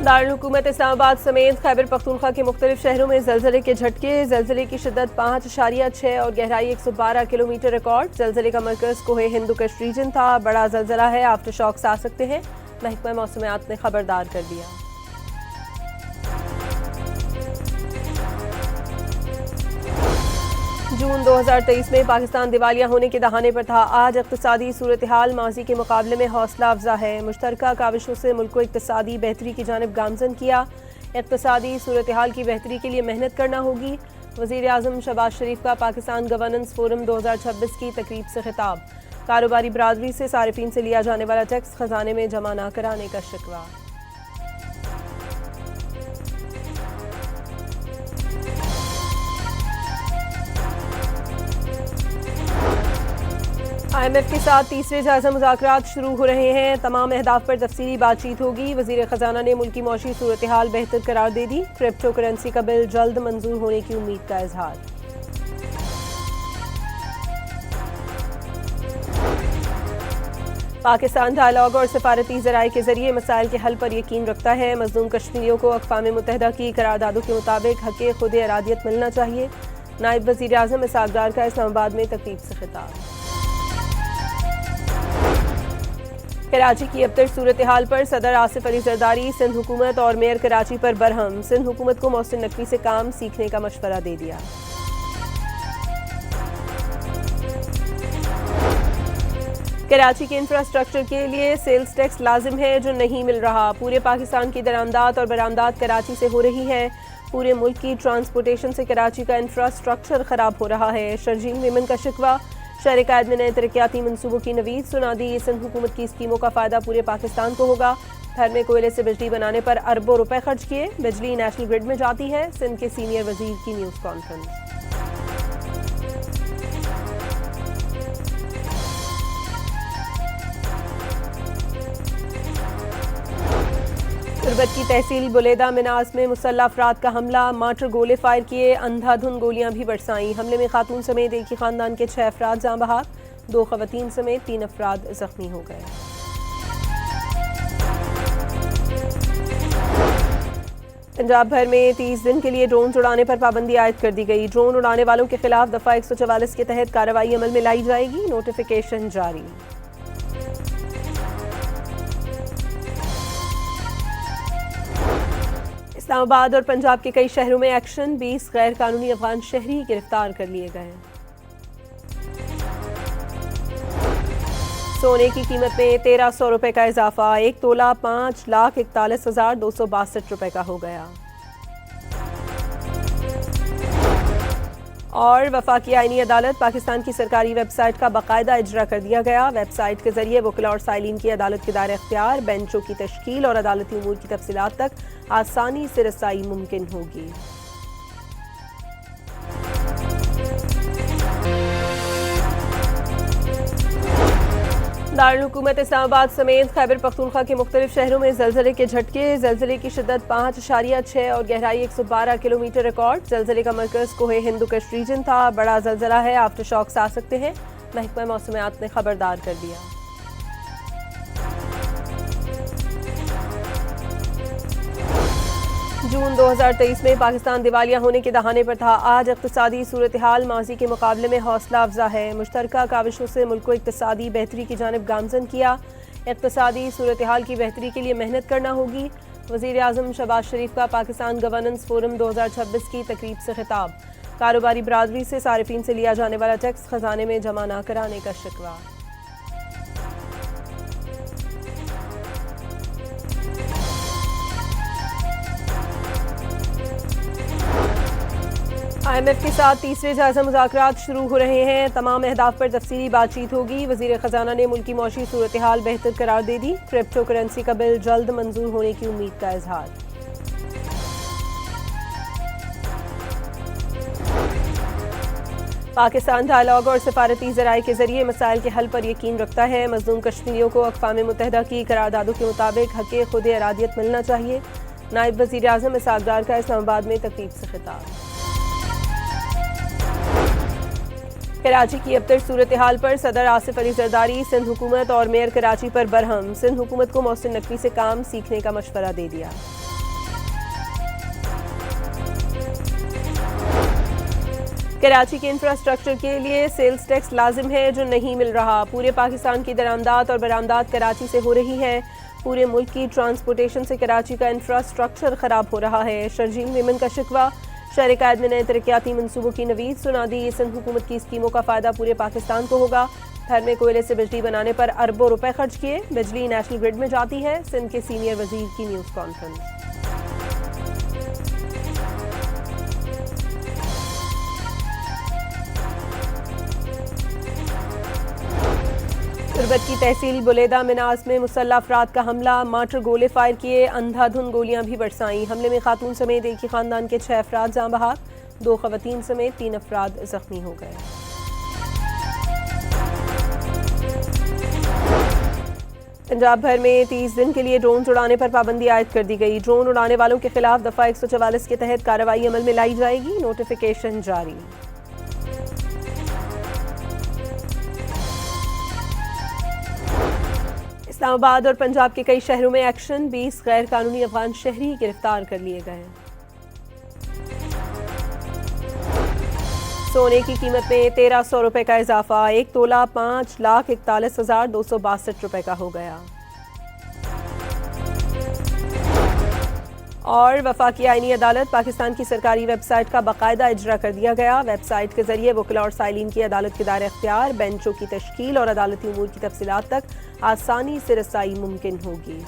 दारुल हुकूमत इस्लामाबाद समेत खैबर पख्तूनख्वा के मुख्तलिफ शहरों में जलजले के झटके। जलजले की शिद्दत 5.6 और गहराई 112 किलोमीटर रिकॉर्ड। जलजले का मरकज कोहे हिंदुकश रीजन था। बड़ा जलजला है, आफ्टर शॉक्स आ सकते हैं, महकमा मौसमियात ने खबरदार कर दिया। जून 2023 में पाकिस्तान दिवालिया होने के दहाने पर था। आज इक़्तिसादी सूरत हाल माजी के मुकाबले में हौसला अफजा है। मुश्तरका काविशों से मुल्क को इक़्तिसादी बेहतरी की जानिब गामजन किया। इक़्तिसादी सूरत हाल की बेहतरी के लिए मेहनत करना होगी। वज़ीर आज़म शहबाज शरीफ का पाकिस्तान गवर्नेंस फोरम 2026 की तकरीब से खिताब। कारोबारी बरादरी से सारिफीन से लिया जाने वाला टैक्स खजाने में जमा न कराने का शिकवा। IMF के साथ तीसरे जायजा मुज़ाकरात शुरू हो रहे हैं। तमाम अहदाफ पर तफसीली बातचीत होगी। वज़ीर ख़जाना ने मुल्की मौशी सूरत हाल बेहतर करार दे दी। क्रिप्टो करेंसी का बिल जल्द मंजूर होने की उम्मीद का इजहार। पाकिस्तान डायलॉग और सफारती ज़राए के जरिए मसाइल के हल पर यकीन रखता है। मज़लूम कश्मीरियों को अक़वाम मुत्तहिदा की करारदादों के मुताबिक हक़ खुद इरादियत मिलना चाहिए। नायब वज़ीर आज़म इसहाक़ डार का इस्लामाबाद में तकरीब से खिताब। कराची की अबतर सूरत हाल पर सदर आसिफ अली जरदारी सिंध हुकूमत और मेयर कराची पर बरहम। सिंध हुकूमत को मोहसिन नकवी से काम सीखने का मशवरा दे दिया। कराची के इंफ्रास्ट्रक्चर के लिए सेल्स टैक्स लाजिम है जो नहीं मिल रहा। पूरे पाकिस्तान की दरामदात और बरामदात कराची से हो रही है। पूरे मुल्क की ट्रांसपोर्टेशन से कराची का इंफ्रास्ट्रक्चर खराब हो रहा है। शर्जील मेमन का शिकवा। शहर कायद में नए तरक्याती मनसूबों की नवीद सुना दी। सिंध हुकूमत की स्कीमों का फ़ायदा पूरे पाकिस्तान को होगा। घर में कोयले से बिजली बनाने पर अरबों रुपए खर्च किए। बिजली नेशनल ग्रिड में जाती है। सिंध के सीनियर वजीर की न्यूज़ कॉन्फ्रेंस। तुरबत की तहसील बुलेदा मिनास में मुसल्लह अफराद का हमला। मार्टर गोले फायर किए, अंधाधुन गोलियां भी बरसाईं। हमले में खातून समेत एक ही खानदान के 6 अफराद जाँ बहक, 2 खवातीन समेत 3 अफराद जख्मी हो गए। पंजाब भर में 30 दिन के लिए ड्रोन उड़ाने पर पाबंदी आयद कर दी गई। ड्रोन उड़ाने वालों के खिलाफ दफा 144 के तहत कार्रवाई अमल में लाई जाएगी। नोटिफिकेशन जारी। इस्लामाबाद और पंजाब के कई शहरों में एक्शन। 20 गैर कानूनी अफगान शहरी गिरफ्तार कर लिए गए। सोने की कीमत में 1300 रुपए का इजाफा। 1 तोला 5,41,262 रुपए का हो गया। और वफाकी आईनी अदालत पाकिस्तान की सरकारी वेबसाइट का बाकायदा इजरा कर दिया गया। वेबसाइट के जरिए वकील और साइलिन की अदालत के दायरे अख्तियार, बेंचों की तश्कील और अदालती उमूर की तफसीलात तक आसानी से रसाई मुमकिन होगी। दारुल हुकूमत इस्लामाबाद समेत खैबर पख्तूनख्वा के मुख्तलिफ शहरों में जलजले के झटके। जलजले की शिद्दत 5.6 और गहराई 112 किलोमीटर रिकॉर्ड। जलजले का मरकज कोहे हिंदुकश रीजन था। बड़ा जलजला है, आफ्टर शॉक्स आ सकते हैं, महकमा मौसमियात ने खबरदार कर दिया। जून 2023 में पाकिस्तान दिवालिया होने के दहाने पर था। आज इक़्तिसादी सूरत हाल माजी के मुकाबले में हौसला अफजा है। मुश्तरका काविशों से मुल्क को इक़्तिसादी बेहतरी की जानिब गामजन किया। इक़्तिसादी सूरत हाल की बेहतरी के लिए मेहनत करना होगी। वज़ीर आज़म शहबाज शरीफ का पाकिस्तान गवर्नेंस फोरम 2026 की तकरीब से खिताब। कारोबारी बरादरी से सारिफीन से लिया जाने वाला टैक्स खजाने में जमा न कराने का शिकवा। IMF के साथ तीसरे जायजा मुज़ाकरात शुरू हो रहे हैं। तमाम अहदाफ पर तफसीली बातचीत होगी। वज़ीर ख़जाना ने मुल्की मौशी सूरत हाल बेहतर करार दे दी। क्रिप्टो करेंसी का बिल जल्द मंजूर होने की उम्मीद का इजहार। पाकिस्तान डायलॉग और सफारती ज़राए के जरिए मसाइल के हल पर यकीन रखता है। मज़लूम कश्मीरियों को अक़वाम मुत्तहिदा की करारदादों के मुताबिक हक़ खुद इरादियत मिलना चाहिए। नायब वज़ीर आज़म इसहाक़ डार का इस्लामाबाद में तकरीब से खिताब। कराची की अबतर सूरत हाल पर सदर आसिफ अली जरदारी सिंध हुकूमत और मेयर कराची पर बरहम। सिंध हुकूमत को मोहसिन नकवी से काम सीखने का मशवरा दे दिया। कराची के इंफ्रास्ट्रक्चर के लिए सेल्स टैक्स लाजिम है जो नहीं मिल रहा। पूरे पाकिस्तान की दरामदात और बरामदात कराची से हो रही हैं। पूरे मुल्क की ट्रांसपोर्टेशन से कराची का इंफ्रास्ट्रक्चर ख़राब हो रहा है। शर्जील मेमन का शिकवा। शहर कायद में नए तरक्याती मनसूबों की नवीद सुना दी। सिंध हुकूमत की स्कीमों का फ़ायदा पूरे पाकिस्तान को होगा। घर में कोयले से बिजली बनाने पर अरबों रुपए खर्च किए। बिजली नेशनल ग्रिड में जाती है। सिंध के सीनियर वजीर की न्यूज़ कॉन्फ्रेंस। तुरबत की तहसील बुलेदा मिनास में मुसल्लह अफराद का हमला। मार्टर गोले फायर किए। अंधाधुंध गोलियां भी बरसाईं। हमले में खातून समेत एक ही खानदान के 6 अफराद जाँ बहक। 2 खवातीन समेत 3 अफराद जख्मी हो गए। पंजाब भर में 30 दिन के लिए ड्रोन उड़ाने पर पाबंदी आयद कर दी गई। ड्रोन उड़ाने वालों के खिलाफ दफा 144 के तहत कार्रवाई अमल में लाई जाएगी। नोटिफिकेशन जारी। इस्लामाबाद और पंजाब के कई शहरों में एक्शन। 20 गैर कानूनी अफगान शहरी गिरफ्तार कर लिए गए। सोने की कीमत में 1300 रुपये का इजाफा। 1 तोला 5,41,262 रुपये का हो गया। और वफाकी आईनी अदालत पाकिस्तान की सरकारी वेबसाइट का बाकायदा इजरा कर दिया गया। वेबसाइट के जरिए वकील और साइलिन की अदालत के दायरे इख्तियार, बेंचों की तश्कील और अदालती उमूर की तफसीलात तक आसानी से रसाई मुमकिन होगी।